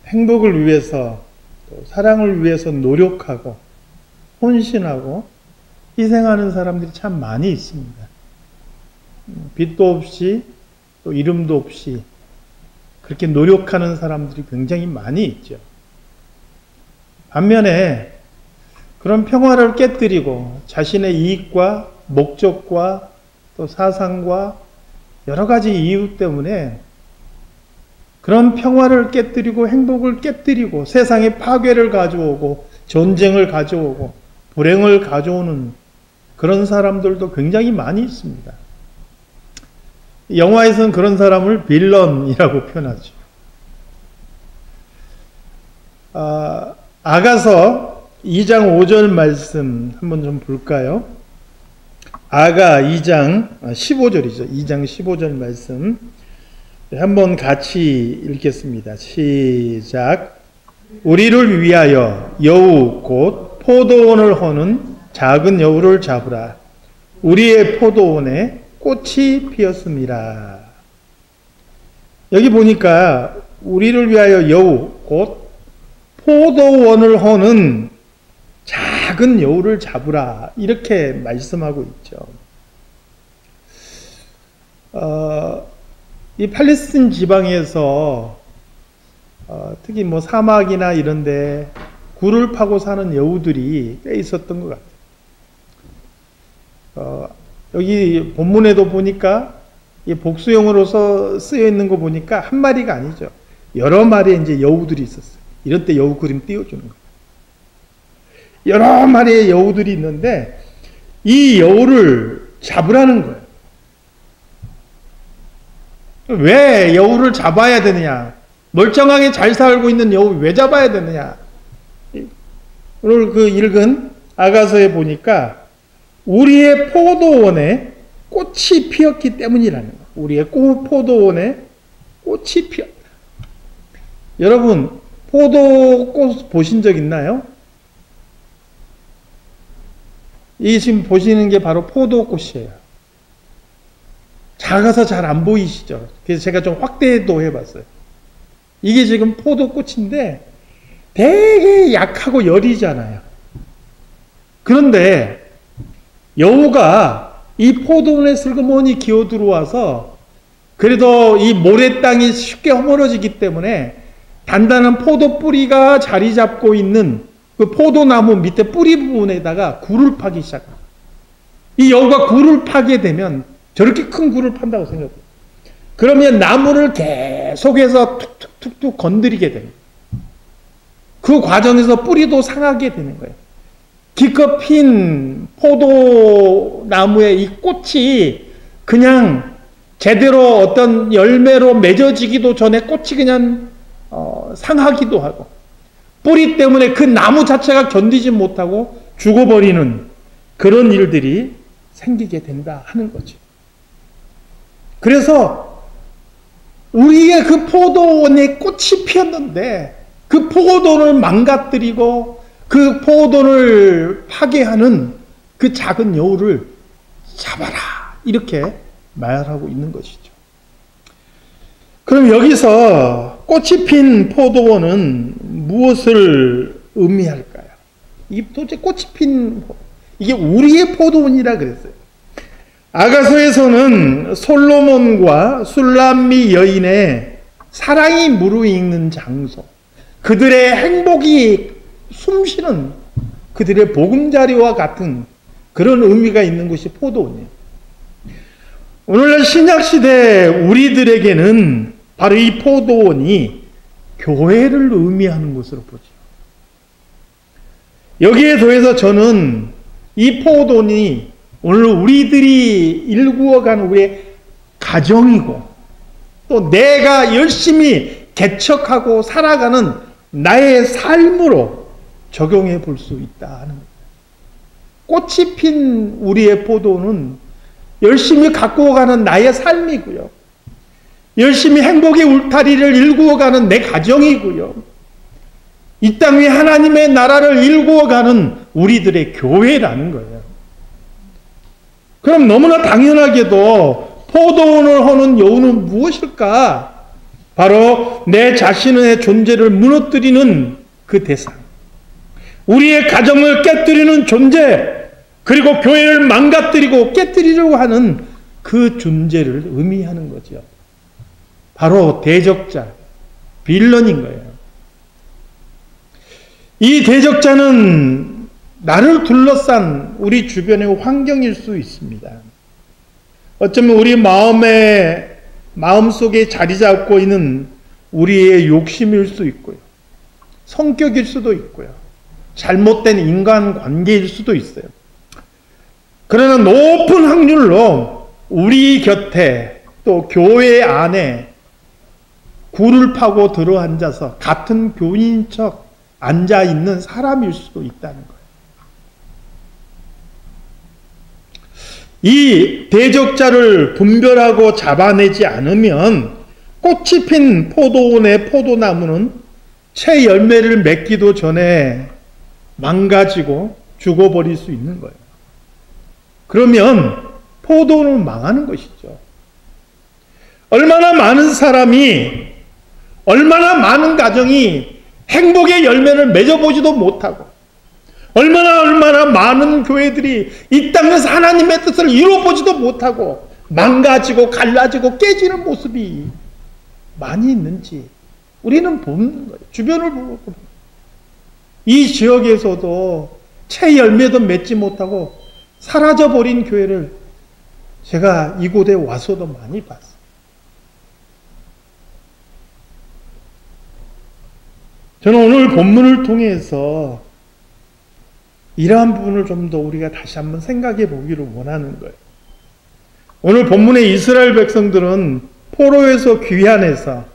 행복을 위해서 또 사랑을 위해서 노력하고 헌신하고 희생하는 사람들이 참 많이 있습니다. 빚도 없이 또 이름도 없이 그렇게 노력하는 사람들이 굉장히 많이 있죠. 반면에 그런 평화를 깨뜨리고 자신의 이익과 목적과 또 사상과 여러 가지 이유 때문에 그런 평화를 깨뜨리고 행복을 깨뜨리고 세상에 파괴를 가져오고 전쟁을 가져오고 불행을 가져오는 그런 사람들도 굉장히 많이 있습니다. 영화에서는 그런 사람을 빌런이라고 표현하죠. 아가서 2장 5절 말씀 한번 좀 볼까요? 아가 2장 15절이죠. 2장 15절 말씀 한번 같이 읽겠습니다. 시작. 우리를 위하여 여우 곧 포도원을 허는 작은 여우를 잡으라. 우리의 포도원에 꽃이 피었습니다. 여기 보니까 우리를 위하여 여우 곧 포도원을 허는 작은 여우를 잡으라 이렇게 말씀하고 있죠. 이 팔레스틴 지방에서 특히 뭐 사막이나 이런데 굴을 파고 사는 여우들이 꽤 있었던 것 같아요. 여기 본문에도 보니까 이 복수형으로서 쓰여 있는 거 보니까 한 마리가 아니죠. 여러 마리의 이제 여우들이 있었어요. 이런 때 여우 그림 띄워주는 거예요. 여러 마리의 여우들이 있는데 이 여우를 잡으라는 거예요. 왜 여우를 잡아야 되느냐? 멀쩡하게 잘 살고 있는 여우 왜 잡아야 되느냐? 오늘 그 읽은 아가서에 보니까 우리의 포도원에 꽃이 피었기 때문이라는 거예요. 우리의 포도원에 꽃이 피었다. 여러분 포도꽃 보신 적 있나요? 이 지금 보시는 게 바로 포도꽃이에요. 작아서 잘 안 보이시죠? 그래서 제가 좀 확대도 해봤어요. 이게 지금 포도꽃인데 되게 약하고 여리잖아요. 그런데 여우가 이 포도원에 슬그머니 기어 들어와서 그래도 이 모래 땅이 쉽게 허물어지기 때문에 단단한 포도 뿌리가 자리 잡고 있는 그 포도나무 밑에 뿌리 부분에다가 굴을 파기 시작합니다. 이 여우가 굴을 파게 되면 저렇게 큰 굴을 판다고 생각해요. 그러면 나무를 계속해서 툭툭툭툭 건드리게 됩니다. 그 과정에서 뿌리도 상하게 되는 거예요. 기껏 핀 포도나무의 이 꽃이 그냥 제대로 어떤 열매로 맺어지기도 전에 꽃이 그냥 상하기도 하고 뿌리 때문에 그 나무 자체가 견디지 못하고 죽어버리는 그런 일들이 생기게 된다 하는 거죠. 그래서 우리의 그 포도원에 꽃이 피었는데 그 포도를 망가뜨리고 그 포도를 파괴하는 그 작은 여우를 잡아라 이렇게 말하고 있는 것이죠. 그럼 여기서 꽃이 핀 포도원은 무엇을 의미할까요? 이게 도대체 꽃이 핀 이게 우리의 포도원이라 그랬어요. 아가서에서는 솔로몬과 술람미 여인의 사랑이 무르익는 장소, 그들의 행복이 숨쉬는 그들의 보금자리와 같은 그런 의미가 있는 곳이 포도원이에요. 오늘날 신약시대 우리들에게는 바로 이 포도원이 교회를 의미하는 것으로 보죠. 여기에 더해서 저는 이 포도원이 오늘 우리들이 일구어가는 우리의 가정이고 또 내가 열심히 개척하고 살아가는 나의 삶으로 적용해 볼 수 있다 하는 거예요. 꽃이 핀 우리의 포도는 열심히 가꾸어가는 나의 삶이고요. 열심히 행복의 울타리를 일구어가는 내 가정이고요. 이 땅 위에 하나님의 나라를 일구어가는 우리들의 교회라는 거예요. 그럼 너무나 당연하게도 포도원을 허는 여우는 무엇일까? 바로 내 자신의 존재를 무너뜨리는 그 대상, 우리의 가정을 깨뜨리는 존재, 그리고 교회를 망가뜨리고 깨뜨리려고 하는 그 존재를 의미하는 거죠. 바로 대적자, 빌런인 거예요. 이 대적자는 나를 둘러싼 우리 주변의 환경일 수 있습니다. 어쩌면 우리 마음속에 자리 잡고 있는 우리의 욕심일 수 있고요. 성격일 수도 있고요. 잘못된 인간관계일 수도 있어요. 그러나 높은 확률로 우리 곁에 또 교회 안에 굴을 파고 들어앉아서 같은 교인인 척 앉아있는 사람일 수도 있다는 거예요. 이 대적자를 분별하고 잡아내지 않으면 꽃이 핀 포도원의 포도나무는 채 열매를 맺기도 전에 망가지고 죽어버릴 수 있는 거예요. 그러면 포도원은 망하는 것이죠. 얼마나 많은 사람이, 얼마나 많은 가정이 행복의 열매를 맺어보지도 못하고, 얼마나 많은 교회들이 이 땅에서 하나님의 뜻을 이루어보지도 못하고 망가지고 갈라지고 깨지는 모습이 많이 있는지 우리는 보는 거예요. 주변을 보고 이 지역에서도 채 열매도 맺지 못하고 사라져버린 교회를 제가 이곳에 와서도 많이 봤어요. 저는 오늘 본문을 통해서 이러한 부분을 좀 더 우리가 다시 한번 생각해 보기를 원하는 거예요. 오늘 본문의 이스라엘 백성들은 포로에서 귀환해서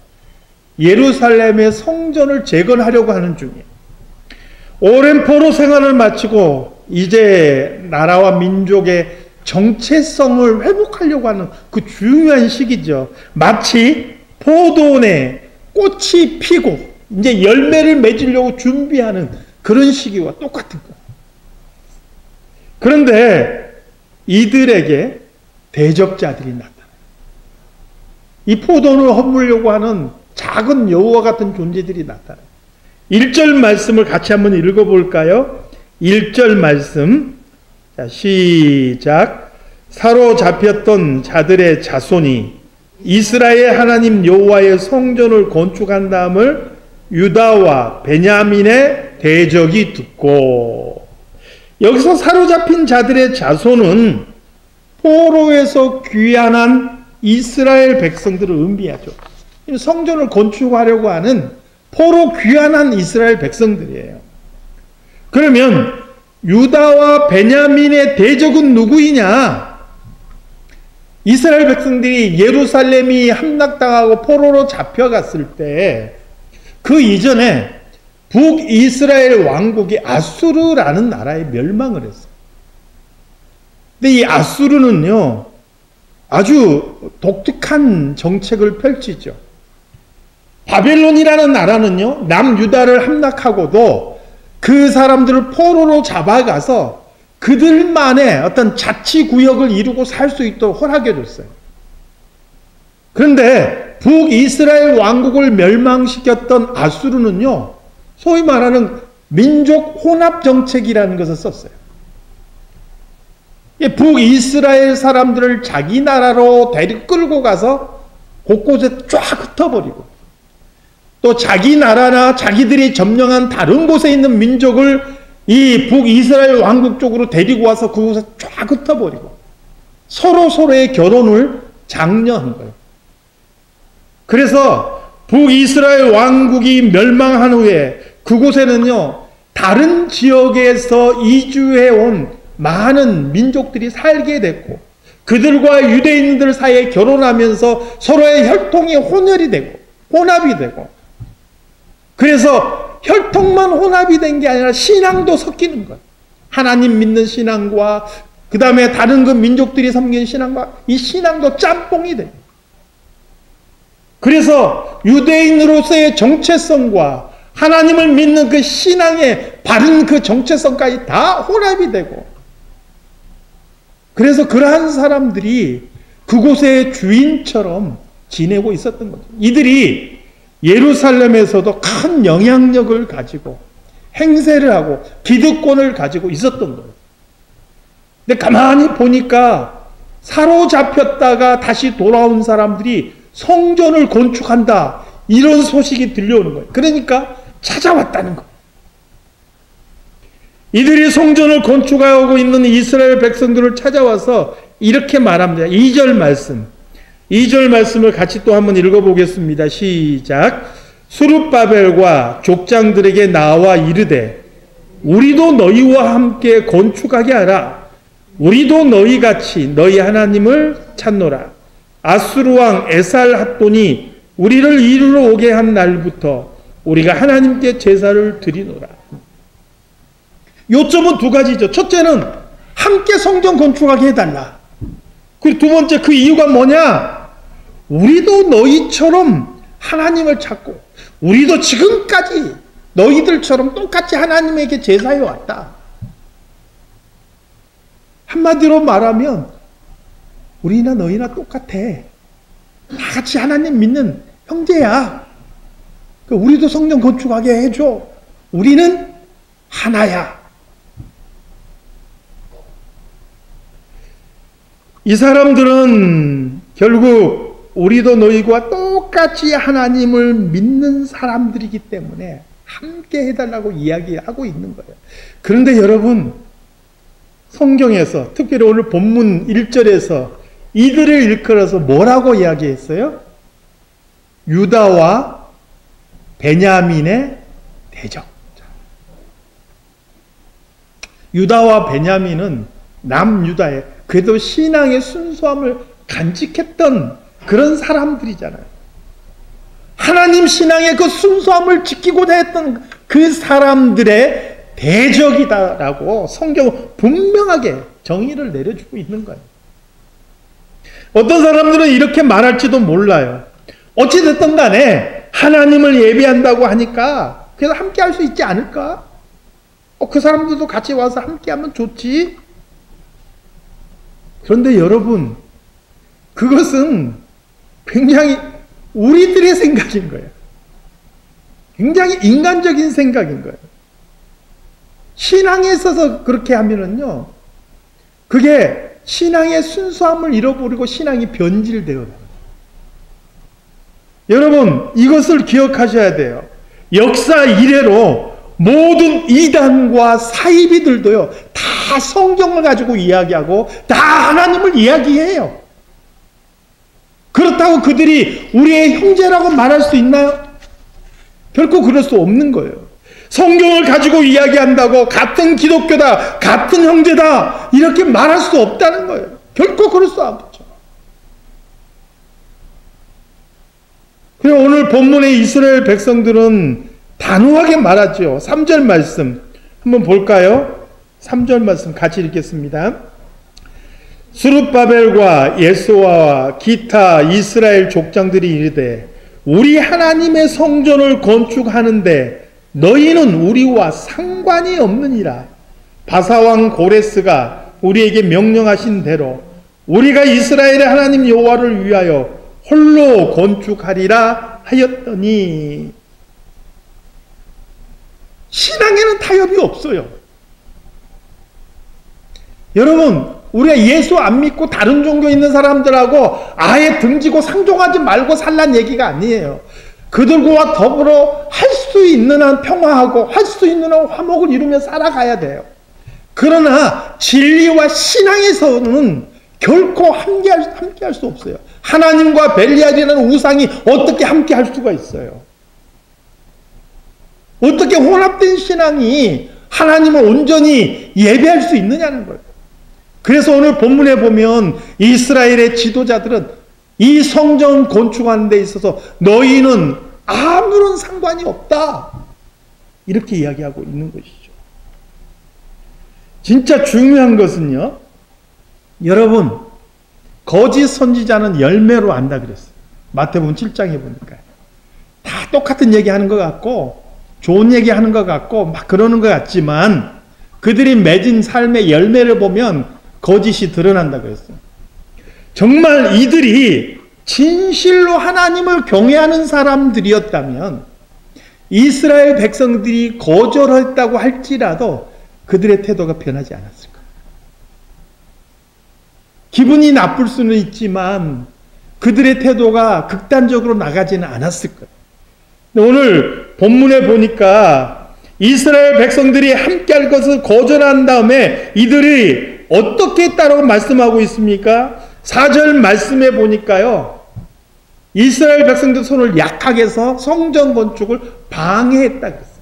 예루살렘의 성전을 재건하려고 하는 중이에요. 오랜 포로 생활을 마치고 이제 나라와 민족의 정체성을 회복하려고 하는 그 중요한 시기죠. 마치 포도원에 꽃이 피고 이제 열매를 맺으려고 준비하는 그런 시기와 똑같은 거예요. 그런데 이들에게 대적자들이 나타나요. 이 포도원을 허물려고 하는 작은 여우와 같은 존재들이 나타나요. 1절 말씀을 같이 한번 읽어볼까요? 1절 말씀, 자, 시작. 사로잡혔던 자들의 자손이 이스라엘 하나님 여호와의 성전을 건축한 다음을 유다와 베냐민의 대적이 듣고, 여기서 사로잡힌 자들의 자손은 포로에서 귀환한 이스라엘 백성들을 의미하죠. 성전을 건축하려고 하는 포로 귀환한 이스라엘 백성들이에요. 그러면 유다와 베냐민의 대적은 누구이냐? 이스라엘 백성들이 예루살렘이 함락당하고 포로로 잡혀갔을 때 그 이전에 북이스라엘 왕국이 아수르라는 나라에 멸망을 했어요. 근데 이 아수르는요, 아주 독특한 정책을 펼치죠. 바벨론이라는 나라는요, 남유다를 함락하고도 그 사람들을 포로로 잡아가서 그들만의 어떤 자치구역을 이루고 살 수 있도록 허락해 줬어요. 그런데 북이스라엘 왕국을 멸망시켰던 아수르는요, 소위 말하는 민족 혼합 정책이라는 것을 썼어요. 북이스라엘 사람들을 자기 나라로 데리고 끌고 가서 곳곳에 쫙 흩어버리고, 또 자기 나라나 자기들이 점령한 다른 곳에 있는 민족을 이 북이스라엘 왕국 쪽으로 데리고 와서 그곳에 쫙 흩어버리고 서로의 결혼을 장려한 거예요. 그래서 북이스라엘 왕국이 멸망한 후에 그곳에는요, 다른 지역에서 이주해온 많은 민족들이 살게 됐고, 그들과 유대인들 사이에 결혼하면서 서로의 혈통이 혼혈이 되고 혼합이 되고, 그래서 혈통만 혼합이 된 게 아니라 신앙도 섞이는 거예요. 하나님 믿는 신앙과 그 다음에 다른 그 민족들이 섬기는 신앙과 이 신앙도 짬뽕이 돼요. 그래서 유대인으로서의 정체성과 하나님을 믿는 그 신앙의 바른 그 정체성까지 다 혼합이 되고, 그래서 그러한 사람들이 그곳의 주인처럼 지내고 있었던 거죠. 이들이 예루살렘에서도 큰 영향력을 가지고 행세를 하고 기득권을 가지고 있었던 거예요. 근데 가만히 보니까 사로잡혔다가 다시 돌아온 사람들이 성전을 건축한다, 이런 소식이 들려오는 거예요. 그러니까 찾아왔다는 거예요. 이들이 성전을 건축하고 있는 이스라엘 백성들을 찾아와서 이렇게 말합니다. 2절 말씀. 2절 말씀을 같이 또 한번 읽어보겠습니다. 시작. 스룹바벨과 족장들에게 나와 이르되 우리도 너희와 함께 건축하게 하라. 우리도 너희같이 너희 하나님을 찾노라. 아수르 왕 에살핫돈이 우리를 이루러 오게 한 날부터 우리가 하나님께 제사를 드리노라. 요점은 두 가지죠. 첫째는 함께 성전 건축하게 해달라. 그리고 두 번째, 그 이유가 뭐냐? 우리도 너희처럼 하나님을 찾고 우리도 지금까지 너희들처럼 똑같이 하나님에게 제사해 왔다. 한마디로 말하면 우리나 너희나 똑같아. 다 같이 하나님 믿는 형제야. 우리도 성전 건축하게 해줘. 우리는 하나야. 이 사람들은 결국 우리도 너희와 똑같이 하나님을 믿는 사람들이기 때문에 함께 해달라고 이야기하고 있는 거예요. 그런데 여러분, 성경에서 특별히 오늘 본문 1절에서 이들을 일컬어서 뭐라고 이야기했어요? 유다와 베냐민의 대적. 유다와 베냐민은 남유다의 그래도 신앙의 순수함을 간직했던 그런 사람들이잖아요. 하나님 신앙의 그 순수함을 지키고자 했던 그 사람들의 대적이다라고 성경은 분명하게 정의를 내려주고 있는 거예요. 어떤 사람들은 이렇게 말할지도 몰라요. 어찌됐든 간에 하나님을 예배한다고 하니까 그래서 함께 할 수 있지 않을까? 그 사람들도 같이 와서 함께 하면 좋지. 그런데 여러분, 그것은 굉장히 우리들의 생각인 거예요. 굉장히 인간적인 생각인 거예요. 신앙에 있어서 그렇게 하면은요, 그게 신앙의 순수함을 잃어버리고 신앙이 변질되어요. 여러분, 이것을 기억하셔야 돼요. 역사 이래로 모든 이단과 사이비들도요, 다 성경을 가지고 이야기하고 다 하나님을 이야기해요. 그렇다고 그들이 우리의 형제라고 말할 수 있나요? 결코 그럴 수 없는 거예요. 성경을 가지고 이야기한다고 같은 기독교다, 같은 형제다 이렇게 말할 수 없다는 거예요. 결코 그럴 수 없죠. 그리고 오늘 본문의 이스라엘 백성들은 단호하게 말하죠. 3절 말씀 한번 볼까요? 3절 말씀 같이 읽겠습니다. 스룹바벨과 예수아와 기타 이스라엘 족장들이 이르되 우리 하나님의 성전을 건축하는데 너희는 우리와 상관이 없느니라. 바사왕 고레스가 우리에게 명령하신 대로 우리가 이스라엘의 하나님 여호와를 위하여 홀로 건축하리라 하였더니. 신앙에는 타협이 없어요. 여러분, 우리가 예수 안 믿고 다른 종교 있는 사람들하고 아예 등지고 상종하지 말고 살란 얘기가 아니에요. 그들과 더불어 할 수 있는 한 평화하고 할 수 있는 한 화목을 이루며 살아가야 돼요. 그러나 진리와 신앙에서는 결코 함께할 수 없어요. 하나님과 벨리알이라는 우상이 어떻게 함께할 수가 있어요? 어떻게 혼합된 신앙이 하나님을 온전히 예배할 수 있느냐는 거예요. 그래서 오늘 본문에 보면 이스라엘의 지도자들은 이 성전 건축하는 데 있어서 너희는 아무런 상관이 없다, 이렇게 이야기하고 있는 것이죠. 진짜 중요한 것은요, 여러분, 거짓 선지자는 열매로 안다 그랬어요. 마태복음 7장에 보니까 다 똑같은 얘기하는 것 같고 좋은 얘기하는 것 같고 막 그러는 것 같지만 그들이 맺은 삶의 열매를 보면 거짓이 드러난다 그랬어요. 정말 이들이 진실로 하나님을 경외하는 사람들이었다면 이스라엘 백성들이 거절했다고 할지라도 그들의 태도가 변하지 않았을 거예요. 기분이 나쁠 수는 있지만 그들의 태도가 극단적으로 나가지는 않았을 거예요. 오늘 본문에 보니까 이스라엘 백성들이 함께할 것을 거절한 다음에 이들이 어떻게 했다라고 말씀하고 있습니까? 4절 말씀에 보니까요, 이스라엘 백성들 손을 약하게 해서 성전 건축을 방해했다 그랬어요.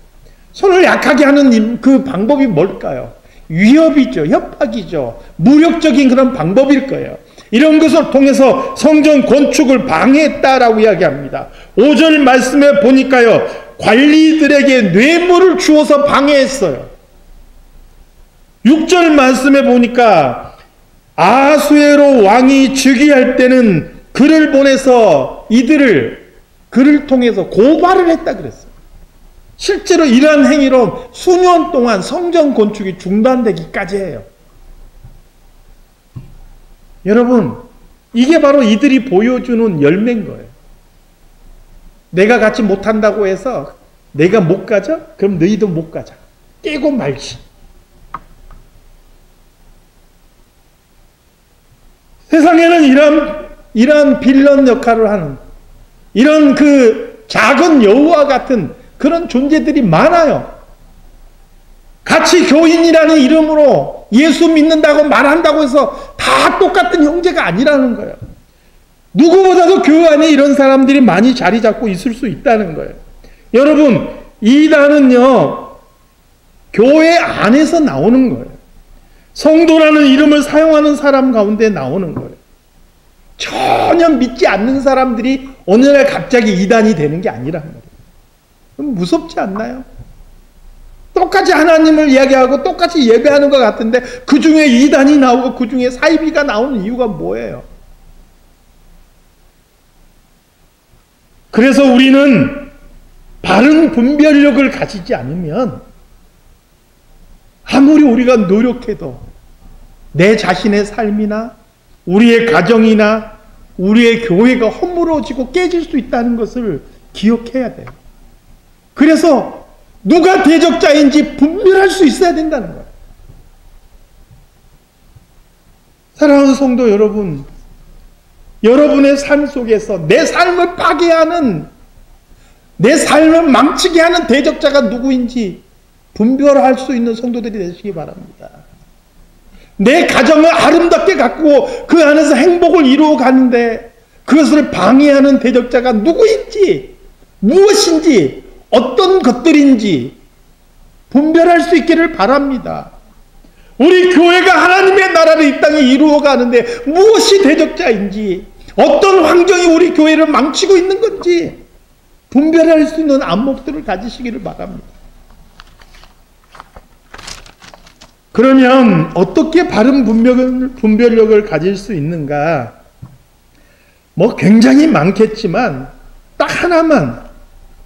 손을 약하게 하는 그 방법이 뭘까요? 위협이죠. 협박이죠. 무력적인 그런 방법일 거예요. 이런 것을 통해서 성전 건축을 방해했다라고 이야기합니다. 5절 말씀에 보니까요, 관리들에게 뇌물을 주어서 방해했어요. 6절 말씀에 보니까 아수에로 왕이 즉위할 때는 그를 보내서 그를 통해서 고발을 했다 그랬어요. 실제로 이러한 행위로 수년 동안 성전 건축이 중단되기까지 해요. 여러분, 이게 바로 이들이 보여주는 열매인 거예요. 내가 같이 못한다고 해서 내가 못 가자? 그럼 너희도 못 가자. 깨고 말지. 세상에는 이런 빌런 역할을 하는 이런 그 작은 여우와 같은 그런 존재들이 많아요. 같이 교인이라는 이름으로 예수 믿는다고 말한다고 해서 다 똑같은 형제가 아니라는 거예요. 누구보다도 교회 안에 이런 사람들이 많이 자리 잡고 있을 수 있다는 거예요. 여러분, 이단은요, 교회 안에서 나오는 거예요. 성도라는 이름을 사용하는 사람 가운데 나오는 거예요. 전혀 믿지 않는 사람들이 어느 날 갑자기 이단이 되는 게 아니라는 거예요. 그럼 무섭지 않나요? 똑같이 하나님을 이야기하고 똑같이 예배하는 것 같은데 그 중에 이단이 나오고 그 중에 사이비가 나오는 이유가 뭐예요? 그래서 우리는 바른 분별력을 가지지 않으면 아무리 우리가 노력해도 내 자신의 삶이나 우리의 가정이나 우리의 교회가 허물어지고 깨질 수 있다는 것을 기억해야 돼요. 그래서 누가 대적자인지 분별할 수 있어야 된다는 거예요. 사랑하는 성도 여러분, 여러분의 삶 속에서 내 삶을 파괴하는, 내 삶을 망치게 하는 대적자가 누구인지 분별할 수 있는 성도들이 되시기 바랍니다. 내 가정을 아름답게 가꾸고 그 안에서 행복을 이루어 가는데 그것을 방해하는 대적자가 누구인지, 무엇인지, 어떤 것들인지 분별할 수 있기를 바랍니다. 우리 교회가 하나님의 나라를 이 땅에 이루어 가는데 무엇이 대적자인지, 어떤 환경이 우리 교회를 망치고 있는 건지 분별할 수 있는 안목들을 가지시기를 바랍니다. 그러면 어떻게 바른 분별력을 가질 수 있는가? 뭐 굉장히 많겠지만 딱 하나만,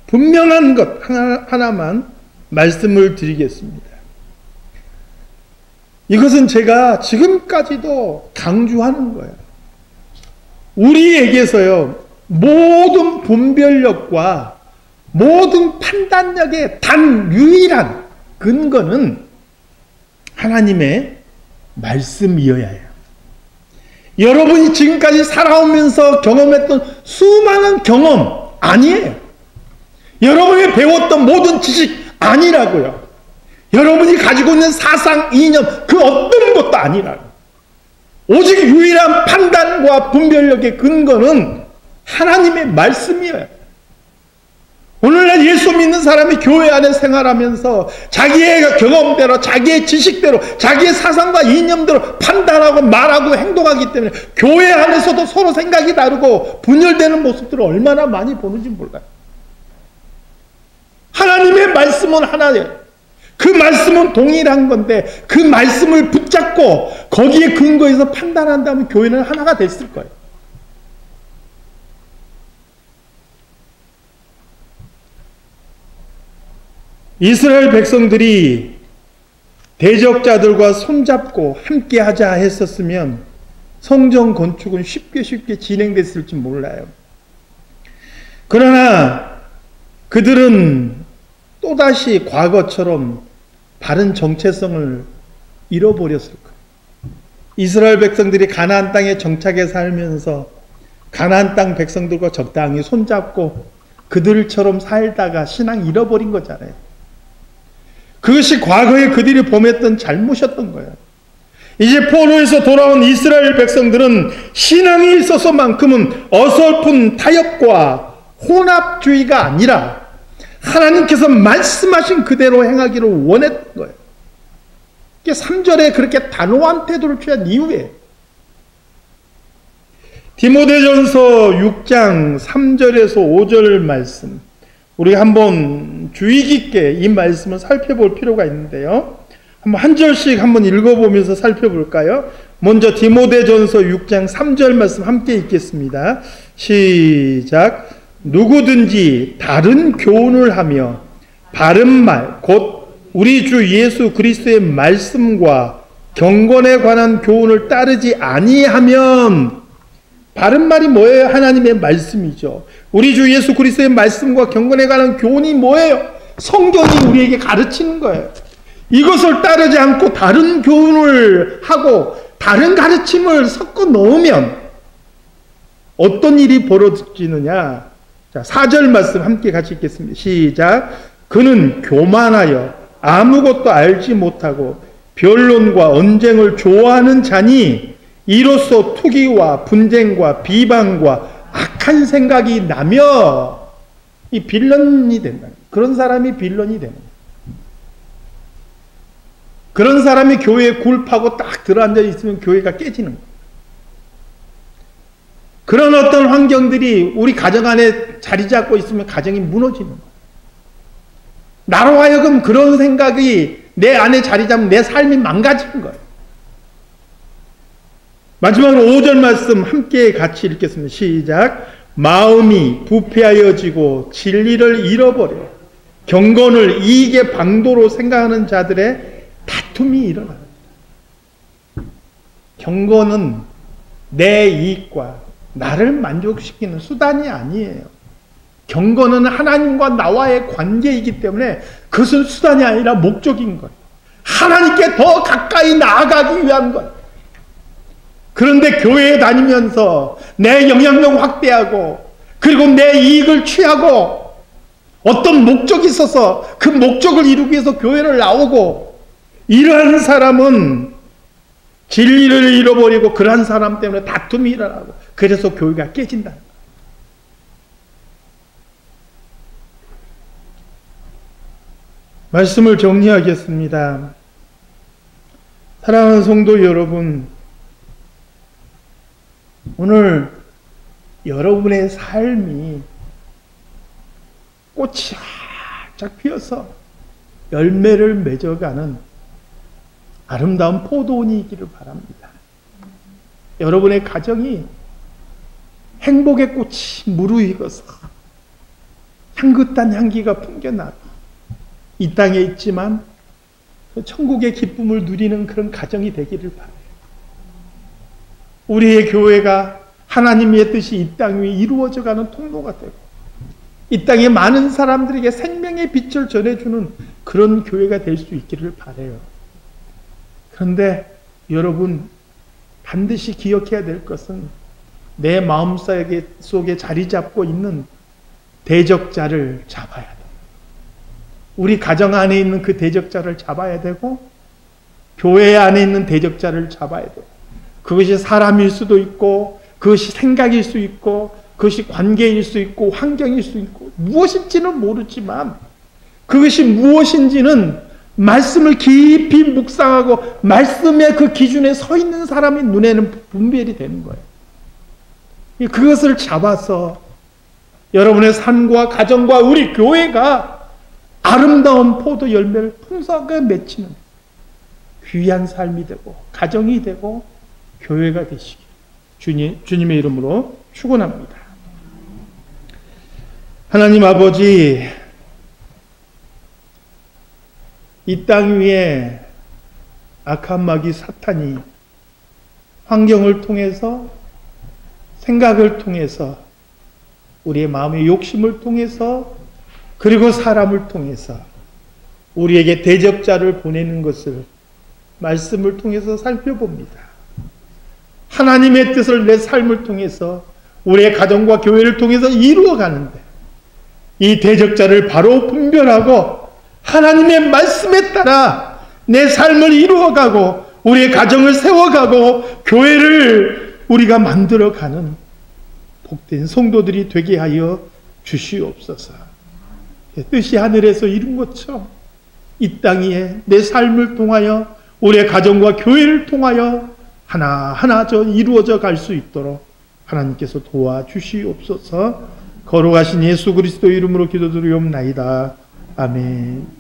분명한 것 하나만 말씀을 드리겠습니다. 이것은 제가 지금까지도 강조하는 거예요. 우리에게서요, 모든 분별력과 모든 판단력의 단 유일한 근거는 하나님의 말씀이어야 해요. 여러분이 지금까지 살아오면서 경험했던 수많은 경험 아니에요. 여러분이 배웠던 모든 지식 아니라고요. 여러분이 가지고 있는 사상, 이념 그 어떤 것도 아니라고. 오직 유일한 판단과 분별력의 근거는 하나님의 말씀이에요. 오늘날 예수 믿는 사람이 교회 안에 생활하면서 자기의 경험대로, 자기의 지식대로, 자기의 사상과 이념대로 판단하고 말하고 행동하기 때문에 교회 안에서도 서로 생각이 다르고 분열되는 모습들을 얼마나 많이 보는지 몰라요. 하나님의 말씀은 하나예요. 그 말씀은 동일한 건데 그 말씀을 붙잡고 거기에 근거해서 판단한다면 교회는 하나가 됐을 거예요. 이스라엘 백성들이 대적자들과 손잡고 함께하자 했었으면 성전 건축은 쉽게 진행됐을지 몰라요. 그러나 그들은 또다시 과거처럼 바른 정체성을 잃어버렸을 거예요. 이스라엘 백성들이 가나안 땅에 정착해 살면서 가나안 땅 백성들과 적당히 손잡고 그들처럼 살다가 신앙 잃어버린 거잖아요. 그것이 과거에 그들이 범했던 잘못이었던 거예요. 이제 포로에서 돌아온 이스라엘 백성들은 신앙에 있어서만큼은 어설픈 타협과 혼합주의가 아니라 하나님께서 말씀하신 그대로 행하기를 원했던 거예요. 이게 3절에 그렇게 단호한 태도를 취한 이유에 디모데전서 6장 3절에서 5절 말씀, 우리가 한번 주의 깊게 이 말씀을 살펴볼 필요가 있는데요. 한번 한 절씩 한번 읽어보면서 살펴볼까요? 먼저 디모데전서 6장 3절 말씀 함께 읽겠습니다. 시작. 누구든지 다른 교훈을 하며 바른 말, 곧 우리 주 예수 그리스도의 말씀과 경건에 관한 교훈을 따르지 아니하면, 바른 말이 뭐예요? 하나님의 말씀이죠. 우리 주 예수 그리스도의 말씀과 경건에 관한 교훈이 뭐예요? 성경이 우리에게 가르치는 거예요. 이것을 따르지 않고 다른 교훈을 하고 다른 가르침을 섞어 넣으면 어떤 일이 벌어지느냐? 자, 4절 말씀 함께 같이 읽겠습니다. 시작. 그는 교만하여 아무것도 알지 못하고 변론과 언쟁을 좋아하는 자니 이로써 투기와 분쟁과 비방과 악한 생각이 나며, 이 빌런이 된다. 그런 사람이 빌런이 되는 거예요. 그런 사람이 교회에 굴파고 딱 들어앉아 있으면 교회가 깨지는 거예요. 그런 어떤 환경들이 우리 가정 안에 자리 잡고 있으면 가정이 무너지는 거예요. 나로 하여금 그런 생각이 내 안에 자리 잡으면 내 삶이 망가지는 거예요. 마지막으로 5절 말씀 함께 같이 읽겠습니다. 시작. 마음이 부패하여지고 진리를 잃어버려 경건을 이익의 방도로 생각하는 자들의 다툼이 일어납니다. 경건은 내 이익과 나를 만족시키는 수단이 아니에요. 경건은 하나님과 나와의 관계이기 때문에 그것은 수단이 아니라 목적인 거예요. 하나님께 더 가까이 나아가기 위한 거예요. 그런데 교회에 다니면서 내 영향력 확대하고 그리고 내 이익을 취하고 어떤 목적이 있어서 그 목적을 이루기 위해서 교회를 나오고 이러한 사람은 진리를 잃어버리고 그러한 사람 때문에 다툼이 일어나고 그래서 교회가 깨진다. 말씀을 정리하겠습니다. 사랑하는 성도 여러분, 오늘 여러분의 삶이 꽃이 활짝 피어서 열매를 맺어가는 아름다운 포도원이 있기를 바랍니다. 여러분의 가정이 행복의 꽃이 무르익어서 향긋한 향기가 풍겨나고 이 땅에 있지만 천국의 기쁨을 누리는 그런 가정이 되기를 바라요. 우리의 교회가 하나님의 뜻이 이 땅 위에 이루어져가는 통로가 되고 이 땅에 많은 사람들에게 생명의 빛을 전해주는 그런 교회가 될 수 있기를 바라요. 그런데 여러분 반드시 기억해야 될 것은 내 마음속에 자리 잡고 있는 대적자를 잡아야 돼요. 우리 가정 안에 있는 그 대적자를 잡아야 되고 교회 안에 있는 대적자를 잡아야 돼요. 그것이 사람일 수도 있고 그것이 생각일 수 있고 그것이 관계일 수 있고 환경일 수 있고 무엇인지는 모르지만 그것이 무엇인지는 말씀을 깊이 묵상하고 말씀의 그 기준에 서 있는 사람의 눈에는 분별이 되는 거예요. 그것을 잡아서 여러분의 삶과 가정과 우리 교회가 아름다운 포도 열매를 풍성하게 맺히는 귀한 삶이 되고 가정이 되고 교회가 되시길 주님의 이름으로 축원합니다. 하나님 아버지, 이 땅 위에 악한 마귀 사탄이 환경을 통해서, 생각을 통해서, 우리의 마음의 욕심을 통해서, 그리고 사람을 통해서 우리에게 대적자를 보내는 것을 말씀을 통해서 살펴봅니다. 하나님의 뜻을 내 삶을 통해서, 우리의 가정과 교회를 통해서 이루어가는데, 이 대적자를 바로 분별하고 하나님의 말씀에 따라 내 삶을 이루어가고 우리의 가정을 세워가고 교회를 우리가 만들어가는 복된 성도들이 되게 하여 주시옵소서. 뜻이 하늘에서 이룬 것처럼 이 땅 위에 내 삶을 통하여 우리의 가정과 교회를 통하여 하나하나 이루어져 갈 수 있도록 하나님께서 도와주시옵소서. 거룩하신 예수 그리스도 이름으로 기도드리옵나이다. 아멘.